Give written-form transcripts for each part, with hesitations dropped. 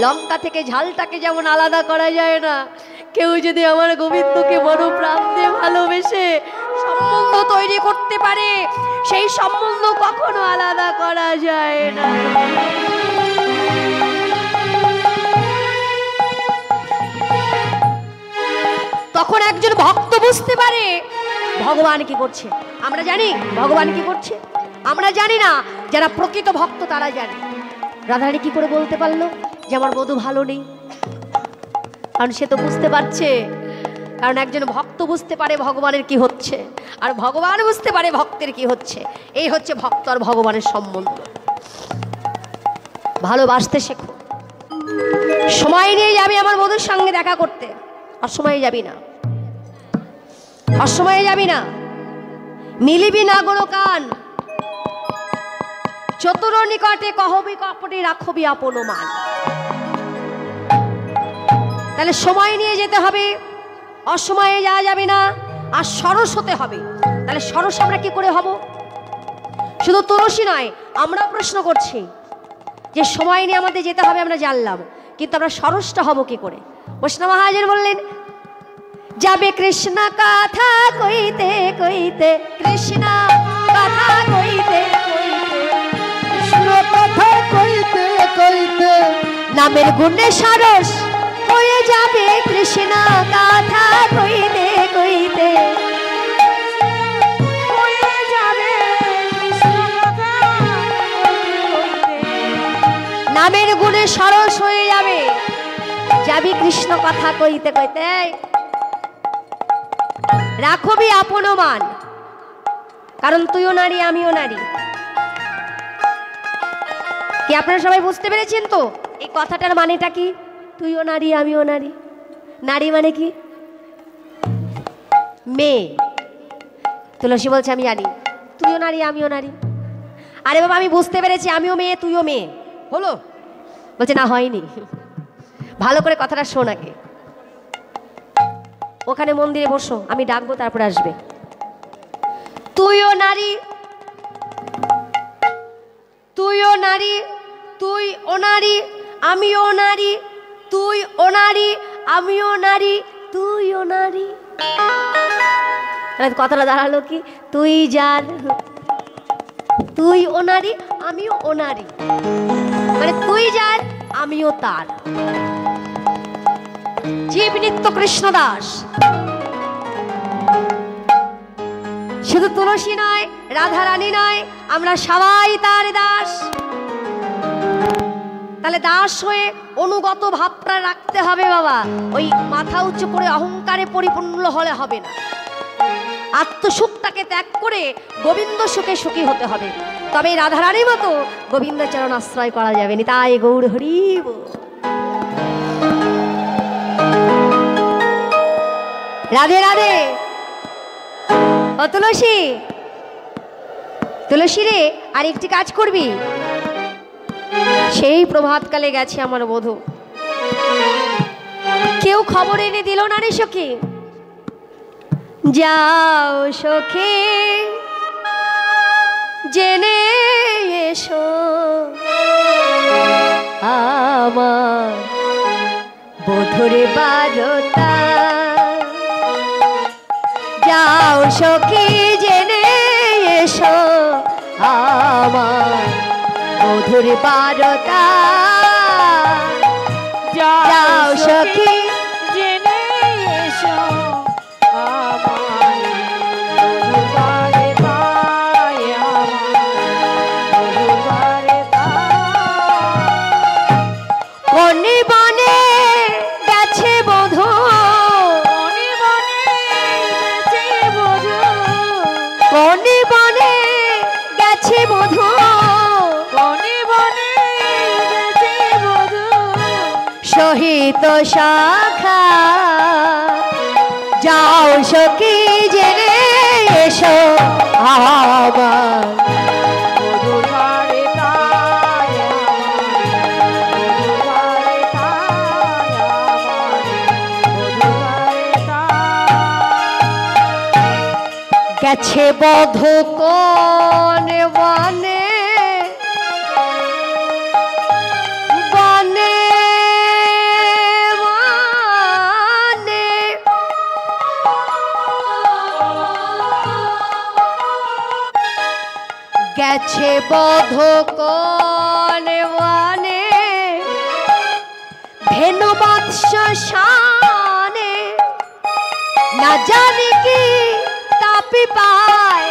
লঙ্কা থেকে ঝালটাকে যেমন আলাদা করা যায় না, কেউ যদি আমার গোবিন্দকে বড় প্রাণ দিয়ে ভালোবেসে সম্বন্ধ তৈরি করতে পারে, সেই সম্বন্ধ কখনো আলাদা করা যায় না। তখন একজন ভক্ত বুঝতে পারে ভগবান কি করছে। আমরা জানি ভগবান কি করছে? আমরা জানি না, যারা প্রকৃত ভক্ত তারা জানে। রাধারানী কি করে বলতে পারলো যে আমার বধূ ভালো নেই? কারণ সে তো বুঝতে পারছে, কারণ একজন ভক্ত বুঝতে পারে ভগবানের কি হচ্ছে, আর ভগবান বুঝতে পারে ভক্তের কি হচ্ছে। এই হচ্ছে ভক্ত আর ভগবানের সম্বন্ধ। ভালোবাসতে শেখো। সময় নিয়ে যাবি আমার বধূর সঙ্গে দেখা করতে, অসময়ে যাবি না, অসময়ে যাবি না। মিলিবি না গোড়ো কান, চতুর নিকটে কহবি কপটে রাখবি আপন মান। তাহলে সময় নিয়ে যেতে হবে, অসময়ে যাওয়া যাবে না, আর সরস হতে হবে। তাহলে সরস আমরা কি করে হব? শুধু তুলসী নয়, আমরাও প্রশ্ন করছি যে সময় নিয়ে আমাদের যেতে হবে, আমরা জানলাম, কিন্তু আমরা সরসটা হব কি করে? বৈষ্ণব মহাজন বললেন, যাবে কৃষ্ণ কথা কইতে কইতে, কৃষ্ণ কথা কইতে কইতে, কৃষ্ণ কথা কইতে কইতে, নামের গুণে সরস হয়ে যাবে কৃষ্ণ কথা কইতে কইতে, হয়ে যাবে কৃষ্ণ কথা কইতে কইতে। নামের গুণে সরস হয়ে যাবে, যাবি কৃষ্ণ কথা কইতে কইতে। রাখবি আপন মান, কারণ তুইও নারী আমিও নারী। কি আপনারা সবাই বুঝতে পেরেছেন তো এই কথাটার মানেটা কি? তুইও নারী আমিও নারী। নারী মানে কি? মেয়ে। তুলসী বলছে আমি জানি, তুইও নারী আমিও নারী। আরে বাবা আমি বুঝতে পেরেছি, আমিও মেয়ে তুইও মেয়ে। হলো? বলছে না হয়নি, ভালো করে কথাটা শোন আগে। ওখানে মন্দিরে বসো, আমি ডাকবো তারপরে আসবে। তুইও নারী, তুইও নারী, তুই ও নারী আমিও নারী, তুই ও নারী আমিও নারী, তুইও নারী। কথাটা দাঁড়ালো কি? তুই যার, তুই ও নারী আমিও ও নারী, মানে তুই যার আমিও তার। জীব নিত্য কৃষ্ণ দাস। শুধু তুলসী নয়, রাধা রানী নয়, আমরা সবাই তার দাস। তাহলে দাস হয়ে অনুগত ভাবটা রাখতে হবে বাবা। ওই মাথা উঁচু করে অহংকারে পরিপূর্ণ হলে হবে না। আত্মসুখটাকে ত্যাগ করে গোবিন্দ সুখে সুখী হতে হবে, তবে রাধারানীর মতো গোবিন্দ চরণ আশ্রয় করা যাবে না। তাই গৌর হরি বল। রাধে রাধে। ও তুলসী, তুলসী রে আর একটি কাজ করবি। সেই প্রভাতকালে গেছে আমার বধূ, কেউ খবর এনে দিল না রে সখী। যাও সখী জেনে এসো আমার বধূর বারতা। যাও সখী জেনে এসো আমার বধূর বারতা। যাও সখী জেনে এসো আমার বধূর বারতা, বধূর বারতা। বনে বনে গেছে বধূ, বনে বনে গেছে বধূ, বনে বনে গেছে বধূ, বনে বনে গেছে বধূ। সহিত শাখা যাও সখী জেনে এসো আমার বধূর বারতা, বধূর বারতা, বধূর বারতা। গেছে বধূ কোন বনে, বনে করছে বধ কনে ওয়ানে ভেনু বৎস শানে না জানি কি তাপি পায়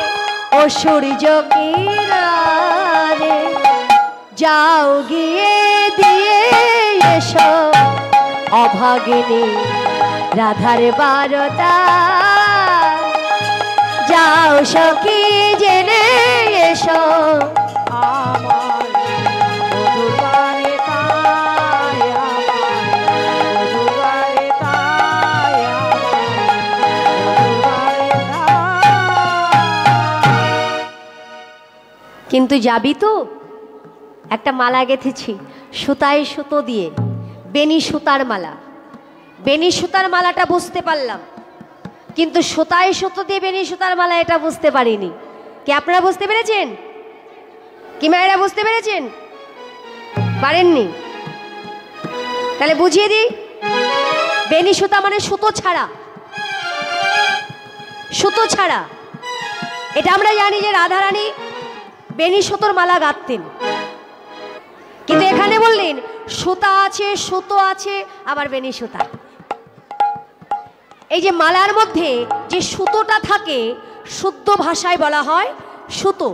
ও সূর্য কিরণে যাও গিয়ে দিয়ে এসো অভাগিনী রাধার বারতা যাও সখী জেনে এসো আমার মধুর বারে তাই, আমার মধুর বারে তাই, আমার মধুর বারে তাই। কিন্তু যাবি তো? একটা মালা গেঁথেছি সুতায় সুতো দিয়ে, বেনি সুতার মালা। বেনি সুতার মালাটা বুঝতে পারলাম, কিন্তু সুতায় সুতো দিয়ে বেনি সুতার মালা এটা বুঝতে পারিনি। কি আপনারা বুঝতে পেরেছেন? কি মায়েরা বুঝতে পেরেছেন? পারেননি? তাহলে বুঝিয়ে দিই। বেনি সুতা মানে সুতো ছাড়া, সুতো ছাড়া। এটা আমরা জানি যে রাধারানী বেনি সুতোর মালা গাঁথতেন, কিন্তু এখানে বললেন সুতা আছে, সুতো আছে, আবার বেনি সুতা। এই যে মালার মধ্যে যে সুতোটা থাকে শুদ্ধ ভাষায় বলা হয় সুতো।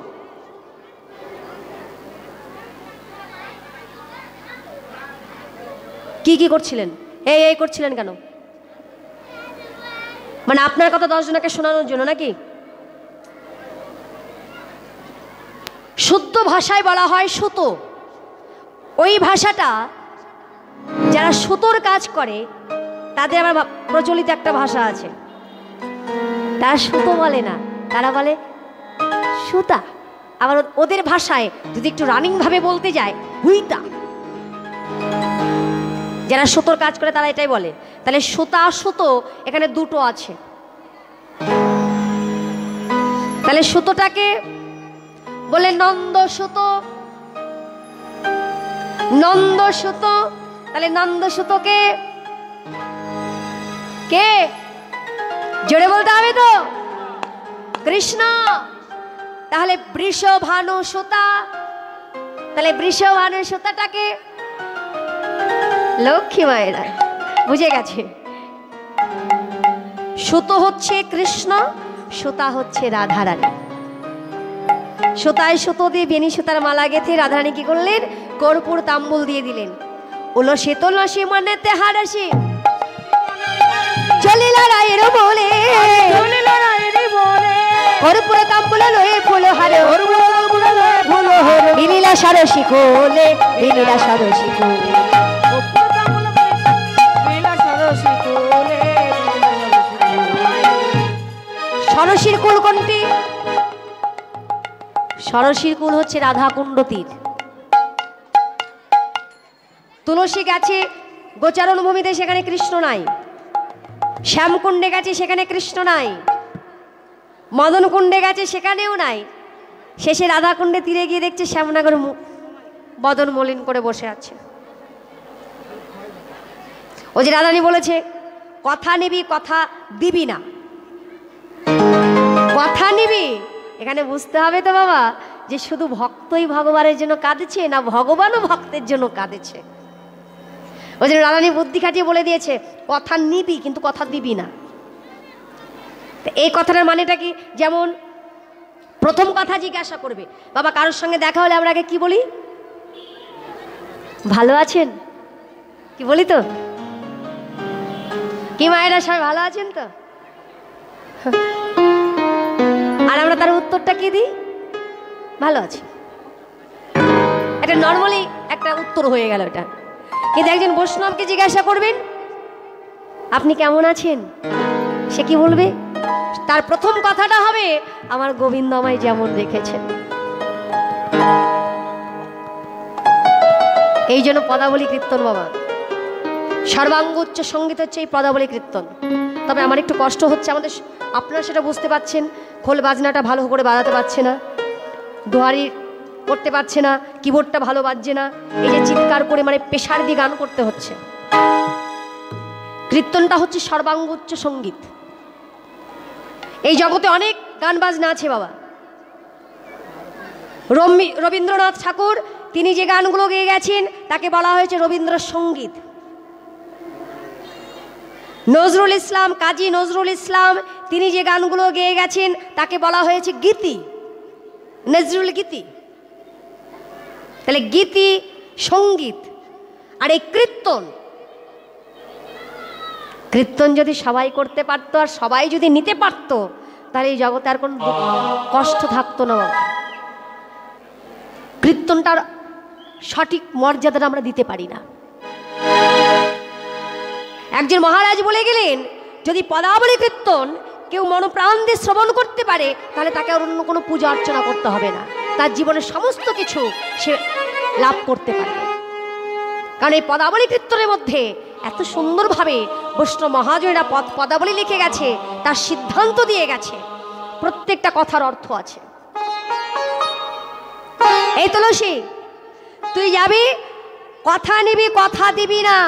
কি কি করছিলেন? এই করছিলেন কেন? মানে আপনার কথা 10 জনকে শোনানোর জন্য নাকি? শুদ্ধ ভাষায় বলা হয় সুতো। ওই ভাষাটা যারা সুতোর কাজ করে তাদের আবার প্রচলিত একটা ভাষা আছে, তারা সুতো বলে না, তারা বলে সুতা। আবার ওদের ভাষায় যদি একটু রানিং ভাবে বলতে যায় হুইতা। যারা সুতোর কাজ করে তারা এটাই বলে। তাহলে সুতা সুতো এখানে দুটো আছে। তাহলে সুতোটাকে বলে নন্দ সুতো, নন্দ সুতো। তাহলে নন্দ সুতোকে কে? জোরে বলতে হবে তো, কৃষ্ণ। তাহলে বৃষভানু সুতা, তাহলে বৃষভানু সুতাটাকে লক্ষ্মী মায়েরা বুঝে গেছে। সুতো হচ্ছে কৃষ্ণ, সুতা হচ্ছে রাধারানী। সুতায় সুতো দিয়ে বেনি সুতার মালা গেঁথে রাধারানী কি করলেন? কর্পূর তাম্বুল দিয়ে দিলেন। উলসে তুলসী মনেতে হারাসি চলিলা রায়ের বলে, কর্পূর তাম্বুল লয়ে ফুল হারে, বিলীলা সারসী কোলে, বিলীলা সারসী কোলে। সরসীর কুল কোনটি? সরসীর কুল হচ্ছে রাধাকুণ্ড তীর। তুলসী গাছে গোচারণ ভূমিতে সেখানে কৃষ্ণ নাই, শ্যামকুণ্ডে গেছে সেখানে কৃষ্ণ নাই, মদন কুণ্ডে গেছে সেখানেও নাই। শেষে রাধাকুণ্ডে তীরে গিয়ে দেখছে শ্যামনগর বদন মলিন করে বসে আছে। ও যে রাধারানী বলেছে কথা নিবি কথা দিবি না, কথা নিবি। এখানে বুঝতে হবে তো বাবা যে শুধু ভক্তই ভগবানের জন্য কাঁদেছে না ভগবানও ভক্তের জন্য কাঁদেছে। ওই জন্য রাধারানী বুদ্ধি খাটিয়ে বলে দিয়েছে কথা নিবি কিন্তু কথা দিবি না। এই কথাটার মানেটা কি? যেমন প্রথম কথা জিজ্ঞাসা করবে, বাবা কারোর সঙ্গে দেখা হলে আমরা আগে কি বলি? ভালো আছেন? কি বলি তো? কি মায়েরা সবাই ভালো আছেন তো? আর আমরা তার উত্তরটা কি দিই? ভালো আছি। এটা নর্মালি একটা উত্তর হয়ে গেল এটা। কিন্তু একজন বৈষ্ণবকে জিজ্ঞাসা করবেন আপনি কেমন আছেন, সে কি বলবে? তার প্রথম কথাটা হবে আমার গোবিন্দ আমায় যেমন রেখেছেন। এই জন্য পদাবলী কীর্তন বাবা, সর্বাঙ্গ উচ্চ সঙ্গীত হচ্ছে এই পদাবলী কীর্তন। তবে আমার একটু কষ্ট হচ্ছে, আমাদের আপনারা সেটা বুঝতে পারছেন, খোল বাজনাটা ভালো করে বাজাতে পারছে না, দোহারি করতে পারছে না, কিবোর্ডটা ভালো বাজছে না, এই যে চিৎকার করে মানে প্রেশার দিয়ে গান করতে হচ্ছে। কীর্তনটা হচ্ছে সর্বাঙ্গ উচ্চ সঙ্গীত। এই জগতে অনেক গান বাজনা আছে বাবা, রবীন্দ্রনাথ ঠাকুর তিনি যে গানগুলো গেয়ে গেছেন তাকে বলা হয়েছে রবীন্দ্রসঙ্গীত। নজরুল ইসলাম, কাজী নজরুল ইসলাম তিনি যে গানগুলো গেয়ে গেছেন তাকে বলা হয়েছে গীতি, নজরুল গীতি। তাহলে গীতি, সঙ্গীত আর এই কীর্তন, কীর্তন যদি সবাই করতে পারতো আর সবাই যদি নিতে পারতো তাহলে এই জগতে আর কোনো কষ্ট থাকতো না বাবা। কীর্তনটার সঠিক মর্যাদাটা আমরা দিতে পারি না। একজন মহারাজ বলে গেলেন, যদি পদাবলী কীর্তন কেউ মনপ্রাণ দিয়ে শ্রবণ করতে পারে তাহলে তাকে আর অন্য কোনো পূজা অর্চনা করতে হবে না, তার জীবনের সমস্ত কিছু সে লাভ করতে পারবে। কারণ এই পদাবলী কীর্তনের মধ্যে এত সুন্দরভাবে বৈষ্ণব মহাজনেরা পদাবলী লিখে গেছে, তার সিদ্ধান্ত দিয়ে গেছে, প্রত্যেকটা কথার অর্থ আছে। এই তুলসী, তুই যাবি, কথা নিবি, কথা দিবি না,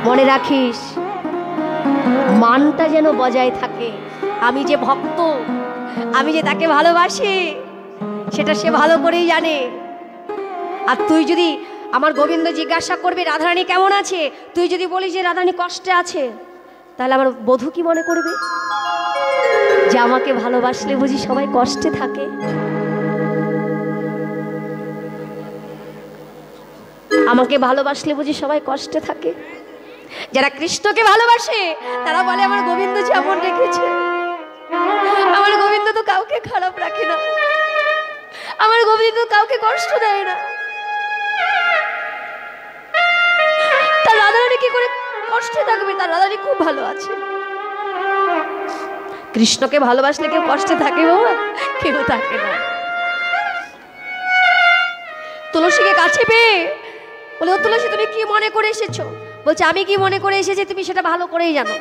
মনে রাখিস মানটা যেন বজায় থাকে। আমি যে ভক্ত, আমি যে তাকে ভালোবাসি সেটা সে ভালো করেই জানে। আর তুই যদি আমার গোবিন্দ জিজ্ঞাসা করবে রাধারানী কেমন আছে, তুই যদি বলিস যে রাধারানী কষ্টে আছে, তাহলে আমার বধূ কি মনে করবে? যে আমাকে ভালোবাসলে বুঝি সবাই কষ্টে থাকে। আমাকে ভালোবাসলে বুঝি সবাই কষ্টে থাকে। যারা কৃষ্ণকে ভালোবাসে তারা বলে আমার গোবিন্দ যেমন রেখেছে, আমার গোবিন্দ তো কাউকে খারাপ রাখে না, আমার গোবিন্দ কাউকে কষ্ট দেয় না। তার রাধারানী কি করে কষ্টে থাকবে? তার রাধারানী খুব ভালো আছে। কৃষ্ণকে ভালোবাসলে কেউ কষ্টে থাকে বাবা? কেউ থাকে না। তুলসীকে কাছে পেয়ে বলে, ও তুলসী তুমি কি মনে করে এসেছো? বলছে, আমি কি মনে করে এসেছি তুমি সেটা ভালো করেই জানো।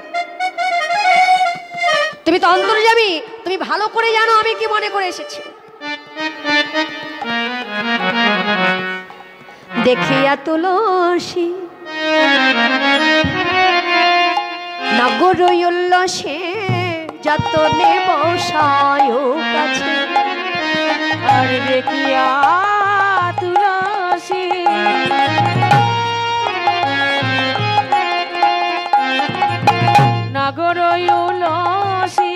তুমি তো অন্তর্যামী, তুমি ভালো করে জানো আমি কি মনে করে এসেছি। দেখিয়া তুলসী নগর উল্লাসে যতনে বসায় কাছে। আর দেখিয়া তুলসী নগর উল্লাসী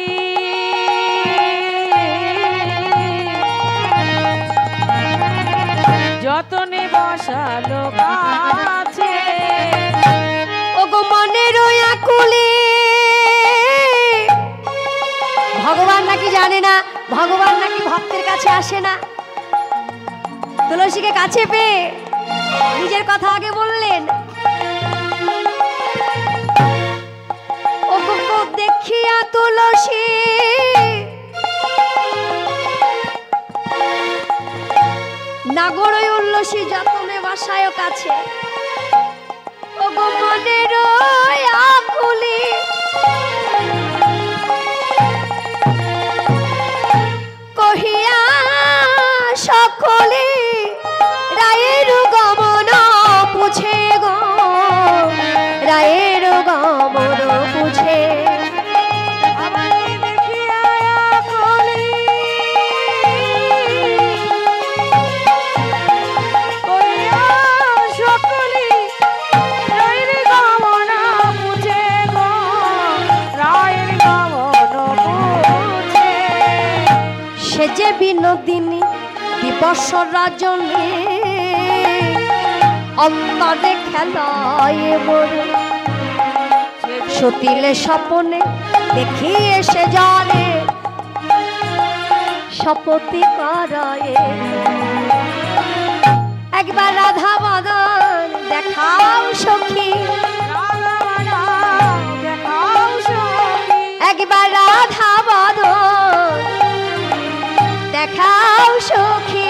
যতনে বসালো কাছে। ওগো মনের আকুলে, ভগবান নাকি জানে না, ভগবান নাকি ভক্তের কাছে আসে না। তুলসীকে কাছে পেয়ে নিজের কথা আগে বললেন, ওগো দেখিয়া তুলসী নাগর উল্লসী যতনে বাসায় কাছে। ওগো মনের আকুলি কহিয়া সকলে রায়ের গমন পুছে গো, রায়ের গমন পুছে। সে যে বিনোদিনী দিবস রাজনে অন্তরে খেলায় মোর, সতিলে স্বপনে দেখি এসে জানে শপথি করায়। একবার রাধা বদন দেখাও সখী, একবার রাধা বদন দেখাও সখী।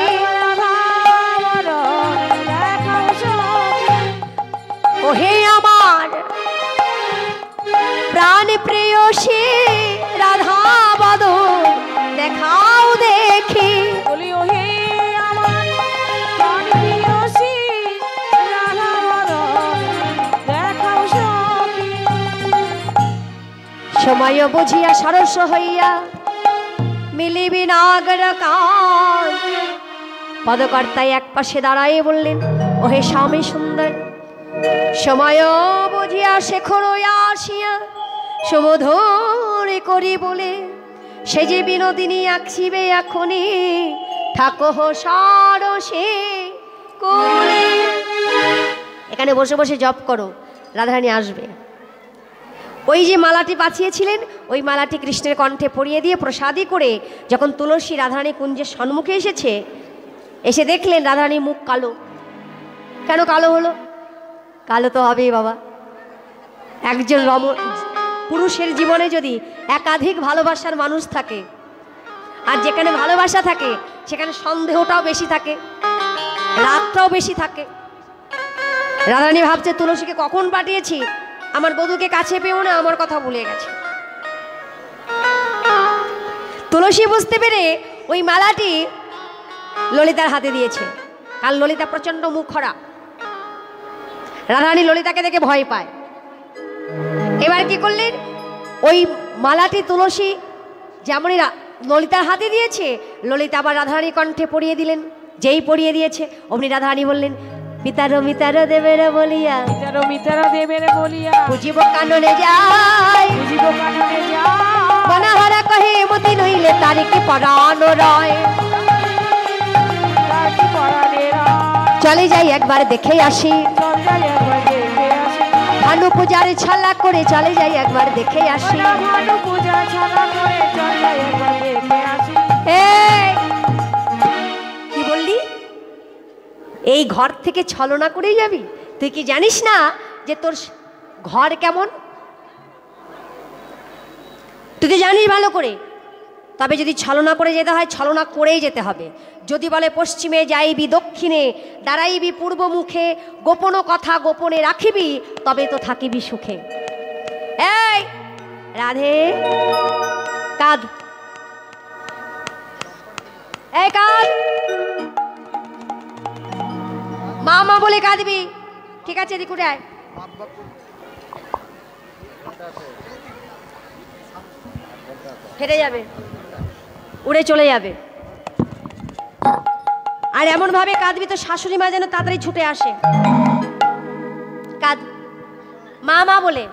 ওহে আমার প্রাণ প্রেয়সী রাধা বদন দেখাও দেখি। বলি ওহে আমার প্রাণ প্রেয়সী রাধা বদন দেখাও সখী। সময় বুঝিয়া সরস হইয়া মিলিবি নাগর কান। পদকর্তায় এক পাশে দাঁড়ায় বললেন, ওহে স্বামী সুন্দর, সময় বুঝিয়া শেখর আসিয়া সুমধুর করি বলে, সে যে বিনোদিনী আঁকছিবে এখনই ঠাকুর সারসে কোলে। এখানে বসে বসে জপ করো, রাধারানী আসবে। ওই যে মালাটি পাঠিয়েছিলেন, ওই মালাটি কৃষ্ণের কণ্ঠে পরিয়ে দিয়ে প্রসাদী করে যখন তুলসী রাধারানী কুঞ্জের সম্মুখে এসেছে, এসে দেখলেন রাধারানীর মুখ কালো। কেন কালো হলো? কালো তো হবেই বাবা। একজন পুরুষের জীবনে যদি একাধিক ভালোবাসার মানুষ থাকে, আর যেখানে ভালোবাসা থাকে সেখানে সন্দেহটাও বেশি থাকে, রাগটাও বেশি থাকে। রাধারানী ভাবছে তুলসীকে কখন পাঠিয়েছি, আমার বধূকে কাছে পেও না, আমার কথা ভুলে গেছে। তুলসী বুঝতে পেরে ওই মালাটি ললিতার হাতে দিয়েছে, কারণ ললিতা প্রচন্ড মুখ খরা। রাধারানী ললিতাকে দেখে ভয় পায়। এবার কি করলেন, ওই মালাটি তুলসী যেমনই ললিতার হাতে দিয়েছে, ললিতা আবার রাধারানী কণ্ঠে পরিয়ে দিলেন। যেই পরিয়ে দিয়েছে অমনি রাধারানী বললেন, মিতারো মিতারো দেবের বলিয়া, মিতারো মিতারো দেবের বলিয়া, বুঝিব কাননে যায়, বুঝিব কাননে যায়, বনহারা কহে মতি নইলে তারে কি পরানো রয়। তার কি পরানে রয়, চলে যাই একবার দেখে আসি, চল যাই একবার দেখে আসি, ভানু পূজার ছালা করে চলে যাই একবার দেখে আসি। ওরা ভানু পূজা ছাড়া করে চল যাই একবার দেখে আসি। এই, কি বললি? এই ঘর থেকে ছলনা করেই যাবি? তুই কি জানিস না যে তোর ঘর কেমন? তুই তো জানিস ভালো করে। তবে যদি ছলনা করে যেতে হয়, ছলনা করেই যেতে হবে। যদি বলে পশ্চিমে যাইবি, দক্ষিণে দাঁড়াইবি, পূর্ব মুখে গোপন কথা গোপনে রাখিবি, তবে তো থাকিবি সুখে। এই রাধে, কাঁদ, এই কাঁদ, মা মা বলে কাঁদবি, ঠিক আছে? এদিকে উঠে আয়। হেঁটে যাবে, উড়ে চলে যাবে। আর এমন ভাবে কাঁদবি তো শাশুড়ি মা যেন তাড়াতাড়ি ছুটে আসে। কাঁদ, মা মা বলে।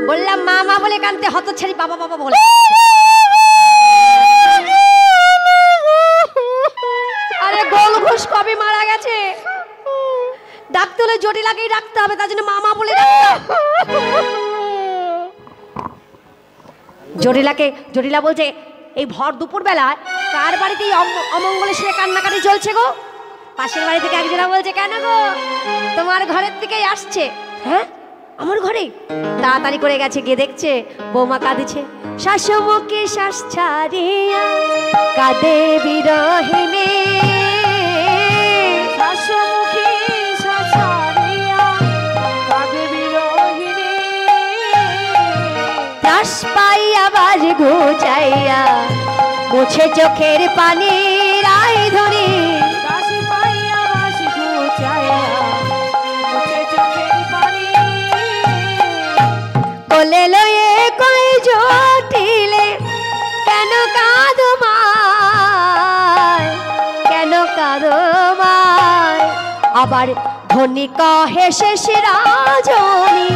বললাম মা মা বলে কানতে, হতচ্ছাড়ি বাবা বাবা বলে। আরে গোল ঘুষ কবে মারা গেছে? ডাকতে হলে জটিলাকেই ডাকতে হবে, তার জন্য মামা বলে ডাকতে। জটিলা বলছে, এই ভর দুপুর বেলায় কার বাড়িতে অমঙ্গলে শুয়ে কান্নাকাটি চলছে গো? পাশের বাড়ি থেকে একজনা বলছে, কেন গো, তোমার ঘরের থেকেই আসছে। হ্যাঁ, আমার ঘরে? তাড়াতাড়ি করে গেছে, গিয়ে দেখছে বৌমা কাঁদিছে। শাশুমুখে শ্বাস ছাড়িয়া কাঁদে বিরহিণী, শাশুমুখী শ্বাস ছাড়িয়া কাঁদে বিরহিণী, ত্রাস পাই আবার ঘুচাইয়া মুছে চোখের পানি রায় ধরি। ত্রাস পাইয়া বাসি ঘুচাইয়া মুছে চোখের পানি, কোলে লয়ে কই জটিলে কেন কাঁদো মায়, কেন কাঁদো মায়। আবার ধনী কহে শেষ রাজনী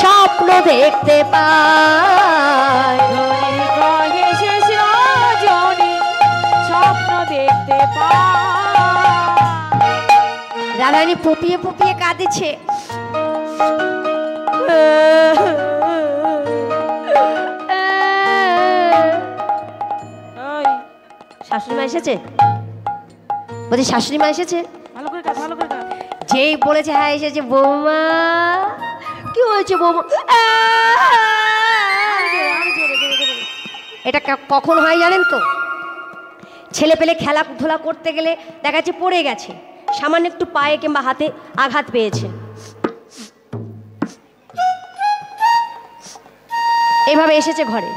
স্বপ্ন দেখতে পায়। ধনী কহে শেষ রজনী স্বপ্ন দেখতে পায়। রাধারানী ফুপিয়ে ফুপিয়ে কাঁদেছে। ওই শাশুড়ি মা এসেছে? বলছি শাশুড়ি মা এসেছে? ভালো করে কাঁদ, ভালো করে কাঁদ। যেই বলেছে হ্যাঁ এসেছে, বৌমা কি হয়েছে বৌমা? এটা কখন হয় জানেন তো? ছেলে পেলে খেলাধুলা করতে গেলে দেখা যাচ্ছে পড়ে গেছে, সামান্য একটু পায়ে কিংবা হাতে আঘাত পেয়েছে, এভাবে এসেছে ঘরে।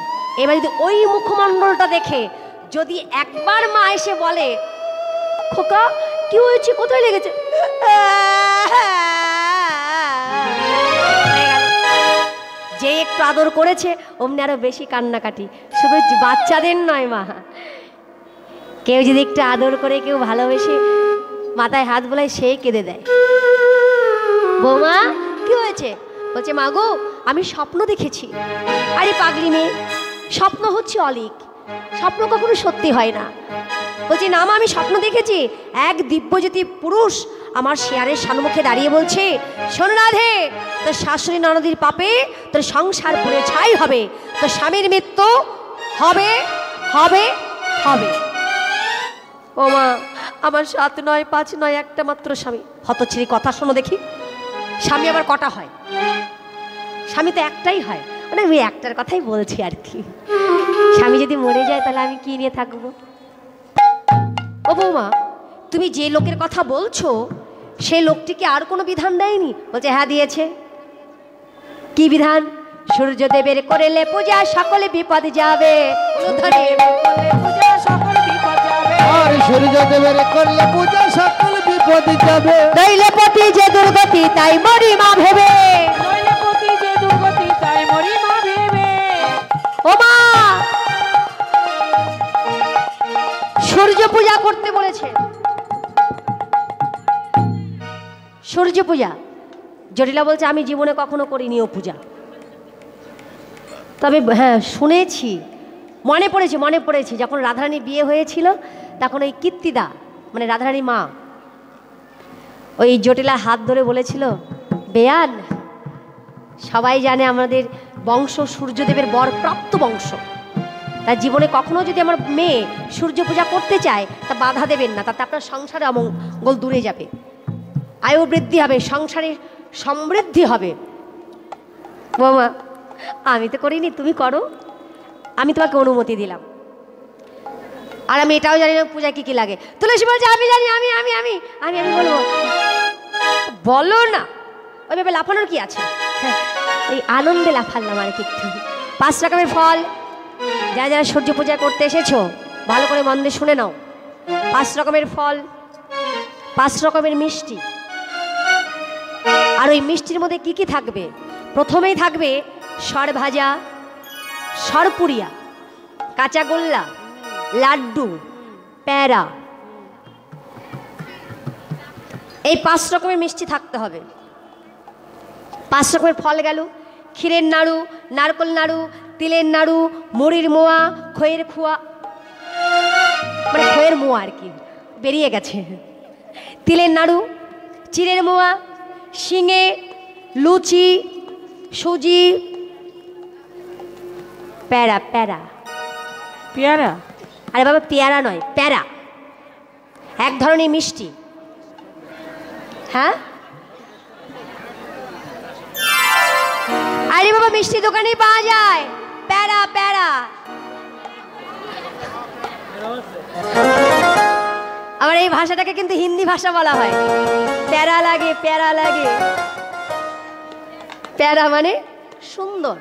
এবার যদি ওই মুখমণ্ডলটা দেখে যদি একবার মা এসে বলে, খোকা কি হয়েছে, কোথায় লেগেছে, যে একটু আদর করেছে অমনি আরো বেশি কান্নাকাটি। শুধু বাচ্চাদের নয় মা, কেউ যদি একটু আদর করে, কেউ ভালোবেসে মাথায় হাত বোলায়, সেই কেঁদে দেয়। বৌমা কি হয়েছে? বলছে মা গো আমি স্বপ্ন দেখেছি। আরে পাগলি মেয়ে, স্বপ্ন হচ্ছে অলিক, স্বপ্ন কখনো সত্যি হয় না। বলছি না মা, আমি স্বপ্ন দেখেছি এক দিব্যজ্যোতি পুরুষ আমার শেয়ারের সম্মুখে দাঁড়িয়ে বলছে, শোন রাধে, তোর শাশুড়ি ননদির পাপে তোর সংসার পুড়ে ছাই হবে, তোর স্বামীর মৃত্যু হবে হবে হবে। ও মা, আমার 7 নয় 5 নয়, একটা মাত্র স্বামী। হতচ্ছিরি কথা শোনো দেখি, স্বামী আবার কটা হয়? স্বামী তো একটাই হয়। মানে আমি একটার কথাই বলছি আর কি। স্বামী যদি মরে যায় তাহলে আমি কি নিয়ে থাকবো? ও বৌমা, তুমি যে লোকের কথা বলছো সেই লোকটিকে আর কোনো বিধান দেয়নি? বলছে হ্যাঁ দিয়েছে। কি বিধান? সূর্যদেবের করেলে পূজা সকলে বিপদ যাবে। আর সূর্যদেবের করলে পূজা সকল বিপদ যাবে। নইলে পতি যে দুর্গতি তাই মরি মা ভেবে। ও মা, সূর্য পূজা করতে বলেছে। সূর্য পূজা জটিলা বলছে আমি জীবনে কখনো করিনি ও পূজা, তবে হ্যাঁ শুনেছি, মনে পড়েছে যখন রাধারানী বিয়ে হয়েছিল তখন ওই কীর্তিদা মানে রাধারানী মা ওই জটিলা হাত ধরে বলেছিল, বেয়ান সবাই জানে আমাদের বংশ সূর্যদেবের বরপ্রাপ্ত বংশ, তার জীবনে কখনো যদি আমার মেয়ে সূর্য পূজা করতে চায় তা বাধা দেবেন না, তাতে আপনার সংসারে অমঙ্গল দূরে যাবে, আয়ু বৃদ্ধি হবে, সংসারের সমৃদ্ধি হবে। বাবা আমি তো করিনি, তুমি করো, আমি তোমাকে অনুমতি দিলাম। আর আমি এটাও জানি না পূজা কি কি লাগে। তুলসী বলছে আমি জানি, আমি আমি আমি আমি আমি বলবো, বলো না, ওইভাবে লাফানোর কি আছে? হ্যাঁ এই আনন্দে লাফালাম আর কি একটু। 5 রকমের ফল, যারা যারা সূর্য পূজা করতে এসেছো ভালো করে মন দিয়ে শুনে নাও। 5 রকমের ফল, 5 রকমের মিষ্টি। আর ওই মিষ্টির মধ্যে কি কি থাকবে? প্রথমেই থাকবে সর ভাজা, সরপুরিয়া, কাঁচাগোল্লা, লাড্ডু, প্যারা। এই 5 রকমের মিষ্টি থাকতে হবে। 5 রকমের ফল গেল, ক্ষীরের নাড়ু, নারকোল নাড়ু, তিলের নাড়ু, মুড়ির মোয়া, খইয়ের খোয়া, মানে খইয়ের মোয়া আর কি বেরিয়ে গেছে, তিলের নাড়ু, চিড়ের মোয়া, শিঙে, লুচি, সুজি, প্যারা। প্যারা পেয়ারা? আরে বাবা পেয়ারা নয়, প্যারা এক ধরনের মিষ্টি। হ্যাঁ আরে বাবা মিষ্টি দোকানেই পাওয়া যায় প্যারা। প্যারা আবার এই ভাষাটাকে কিন্তু হিন্দি ভাষা বলা হয়। প্যারা লাগে, প্যারা লাগে, প্যারা মানে সুন্দর।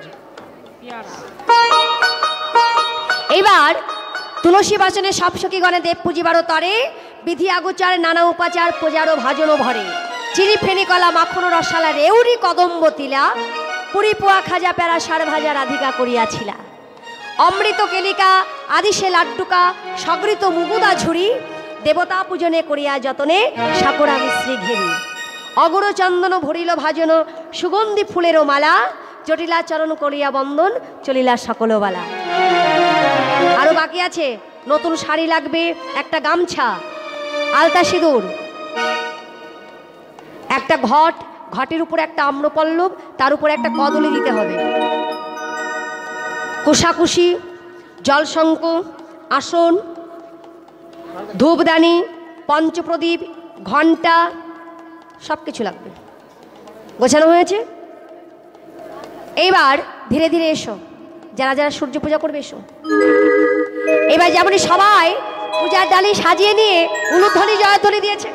এইবার তুলসী বাচনে সব সখীগণে দেব পুজিবারও তরে, বিধি আগোচার নানা উপাচার পূজারও ভাজনও ভরে। চিনি ফেনি কলা মাখনো রসালা রেউরি কদম্ব তিলা, পুরি পোয়া খাজা প্যারা সার ভাজা রাধিকা করিয়াছিলা। অমৃত কেলিকা আদিশে লাড্ডুকা সগৃত মুগুদা ঝুড়ি, দেবতা পূজনে করিয়া যতনে সাকরা মিশ্রি ঘেরি। অগুর চন্দন ভরিল ভাজন সুগন্ধি ফুলেরও মালা, জটিলা চরণ করিয়া বন্দন চলিলা সকলবালা। আরো বাকি আছে, নতুন শাড়ি লাগবে, একটা গামছা, আলতা সিঁদুর, একটা ঘট, ঘটের উপরে একটা আম্রপল্লব, তার উপরে একটা কদলি দিতে হবে, কুশাকুশি, জলশঙ্খ, আসন, ধূপদানি, পঞ্চপ্রদীপ, ঘণ্টা, সব কিছু লাগবে। গোছানো হয়েছে? এইবার ধীরে ধীরে এসো, যারা যারা সূর্য পূজা করবে এসো। এবার যেমন সবাই পূজার ডালি সাজিয়ে নিয়ে উলুধ্বনি জয়ধ্বনি দিয়েছে।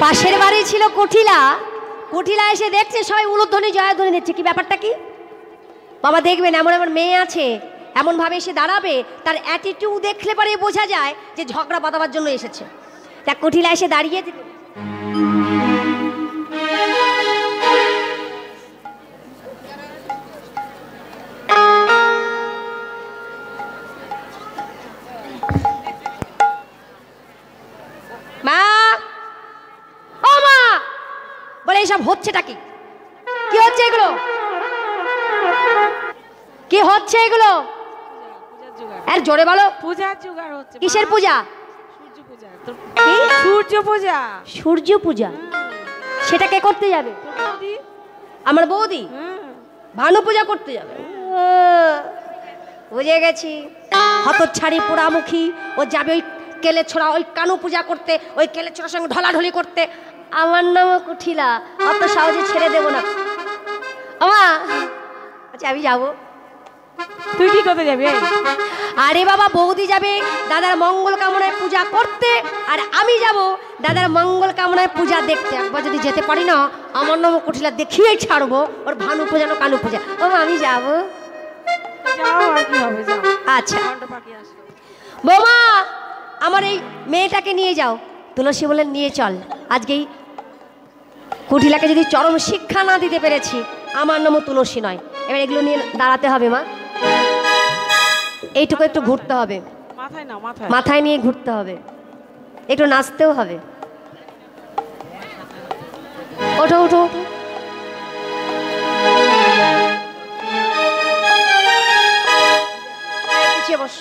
পাশের বাড়ি ছিল কুঠিলা, কুঠিলা এসে দেখছে সবাই উলুধ্বনি জয়ধ্বনি দিচ্ছে। কি ব্যাপারটা কি বাবা? দেখবেন এমন এমন মেয়ে আছে, এমন ভাবে এসে দাঁড়াবে, তার অ্যাটিটিউড দেখলে পরে বোঝা যায় যে ঝগড়া বাঁধাবার জন্য এসেছে। তা কুঠিলা এসে দাঁড়িয়ে মা, ও মা, বলে এইসব হচ্ছেটা কি? কি হচ্ছে এগুলো? কি হচ্ছে এগুলো? আর জোরে বলো। পূজার জোগাড় হচ্ছে। কিসের পূজা? সূর্য পূজা। কি? সূর্য পূজা। সূর্য পূজা? সেটা কে করতে যাবে? আমার বৌদি ভানু পূজা করতে যাবে। বুঝে গেছি, হতচ্ছাড়ি পোড়ামুখী। ও যাবে ওই কেলে ছোড়া, ওই কানু পূজা করতে, ওই কেলে ছোড়ার সঙ্গে ঢলাঢলি করতে। আমার নাম কুঠিলা, অত সহজে ছেড়ে দেবো না। আমা, আচ্ছা আমি যাবো। তুই কি করতে যাবি? আরে বাবা, বৌদি যাবে দাদার মঙ্গল কামনায় পূজা করতে, আর আমি যাব দাদার মঙ্গল কামনায় পূজা দেখতে। একবার যদি যেতে পারি না, আমার নাম কুঠিলা দেখিয়েই ছাড়বো ওর ভানু পূজা না কানু পূজা। ও আমি যাব। যাও, আর কি হবে, যাও। আচ্ছা বৌমা, আমার এই মেয়েটাকে নিয়ে যাও। তুলসী বলেন নিয়ে চল। আজকেই কুঠিলাকে যদি চরম শিক্ষা না দিতে পেরেছি, আমার নামও তুলসী নয়। এবার এগুলো নিয়ে দাঁড়াতে হবে মা, এইটুকু একটু ঘুরতে হবে, মাথায় না, মাথায় মাথায় নিয়ে ঘুরতে হবে, একটু নাচতেও হবে। ওঠো ওঠো ওঠো। পিছিয়ে বস।